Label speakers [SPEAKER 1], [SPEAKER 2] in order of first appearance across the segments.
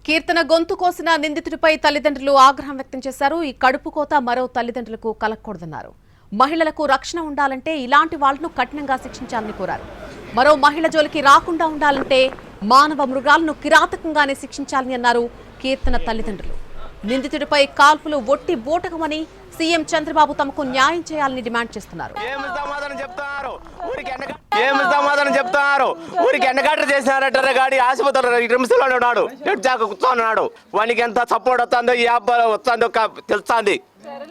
[SPEAKER 1] కీర్తన గొంతు కోసిన నిందితుడిపై తల్లిదండ్రులు ఆగ్రహం వ్యక్తం చేశారు. ఈ కడుపు కోత మరో తల్లిదండ్రులకు కలగకూడదన్నారు. మహిళలకు రక్షణ ఉండాలంటే ఇలాంటి వాళ్లను కఠినంగా శిక్షించాలని కోరారు. మరో మహిళ జోలికి రాకుండా ఉండాలంటే మానవ మృగాలను కిరాతకంగానే శిక్షించాలని అన్నారు కీర్తన తల్లిదండ్రులు. నిందితుడిపై కాల్పులు ఒట్టి బూటకమని సీఎం చంద్రబాబు తమకు న్యాయం చేయాలని డిమాండ్ చేస్తున్నారు.
[SPEAKER 2] సమాధానం చెప్తున్నారు. ఊరికి ఎండగట్ట చేసినారంటారు. గాడి ఆసుపత్రి రిమ్స్లో ఉన్నాడు, ఎడ్జాక కూర్చొన్నాడు. వానికి ఎంత సపోర్ట్ వస్తుందో ఈ వస్తుందో తెలుస్తుంది.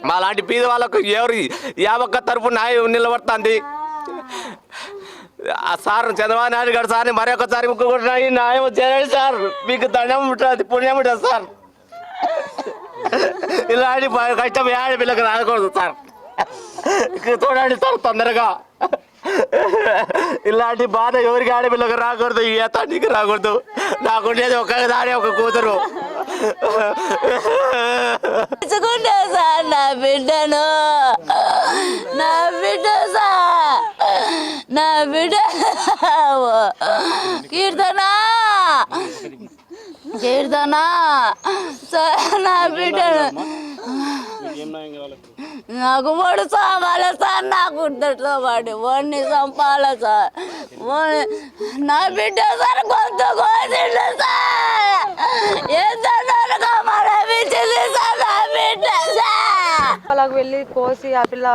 [SPEAKER 2] మా లాంటి పీద వాళ్ళకు ఎవరు యావక్క తరపు న్యాయం నిలబడుతుంది. ఆ సార్ చంద్రబాబు నాయుడు గారు సార్ని మరొకసారి ముక్కుకుంటున్నాయి. న్యాయం చేయండి సార్, మీకు దండం ఉంటుంది, పుణ్యం ఉంటుంది సార్. ఇలాంటి కష్టం ఏడు పిల్లకి రాకూడదు సార్. చూడండి సార్ తొందరగా. ఇలాంటి బాధ ఎవరికి ఆడపిల్లకి రాకూడదు, ఈ తండ్రికి రాకూడదు. నాకుండేది ఒక్కదాని ఒక కూతురు.
[SPEAKER 3] సార్ నా బిడ్డను, నా బిడ్డ సార్, నా బిడ్డ కీర్తన కీర్తన సార్, నా బిడ్డను నాకు 3 సంపాల సార్. నాకు గుర్తట్లో పడి వాడిని చంపాల సార్. నా బిడ్డ సార్ గొంతు కోసిండు సార్. ఎంత మనమిచ్చింది సార్ నా బిడ్డ సార్.
[SPEAKER 4] వాళ్ళకి వెళ్ళి కోసి ఆ పిల్ల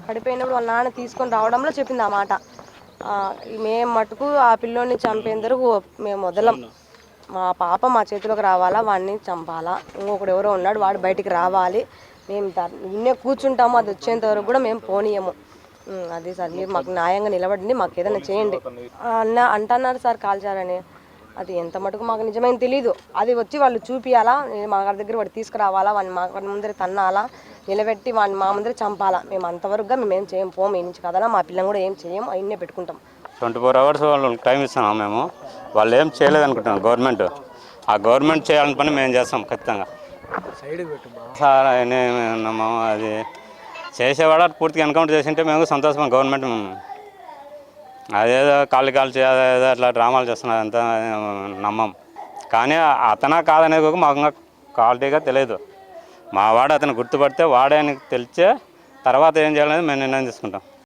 [SPEAKER 4] పడిపోయినప్పుడు వాళ్ళ నాన్న తీసుకొని రావడంలో చెప్పింది ఆ మాట. మేము మటుకు ఆ పిల్లోని చంపేందుకు మేము వదలం. మా పాప మా చేతిలోకి రావాలా, వాడిని చంపాలా. ఇంకొకడు ఎవరో ఉన్నాడు, వాడు బయటికి రావాలి. మేము నిన్నే కూర్చుంటాము, అది వచ్చేంత వరకు కూడా మేము పోనీయము. అది సార్, మీరు మాకు న్యాయంగా నిలబడింది, మాకు ఏదైనా చేయండి అంటున్నారు సార్. కాల్చారని అది ఎంత మటుకు మాకు నిజమైన తెలీదు. అది వచ్చి వాళ్ళు చూపియాలా, మా గారి దగ్గర వాడు తీసుకురావాలా, వాడిని మా ముందర తన్నాలా, నిలబెట్టి వాడిని మా ముందర చంపాలా. మేము అంతవరకుగా మేమేం చేయం, పోము ఈ నుంచి కదలా. మా పిల్లని కూడా ఏం చేయము, అయిన్నే పెట్టుకుంటాం.
[SPEAKER 5] 24 hours వాళ్ళు టైం ఇస్తున్నాం మేము. వాళ్ళు ఏం చేయలేదనుకుంటున్నాం గవర్నమెంట్. ఆ గవర్నమెంట్ చేయాలని పని మేము చేస్తాం ఖచ్చితంగా సార్. అది చేసేవాడు పూర్తిగా ఎన్కౌంటర్ చేసింటే మేము సంతోషం. గవర్నమెంట్ అదేదో కాళ్ళు చేయాలేదో అట్లా డ్రామాలు చేస్తున్నారు, అంతా నమ్మం. కానీ అతనా కాదనేది మాకు క్వాలిటీగా తెలియదు. మా వాడు అతను గుర్తుపడితే వాడే అని తెలిసే తర్వాత ఏం చేయాలనేది మేము నిర్ణయం తీసుకుంటాం.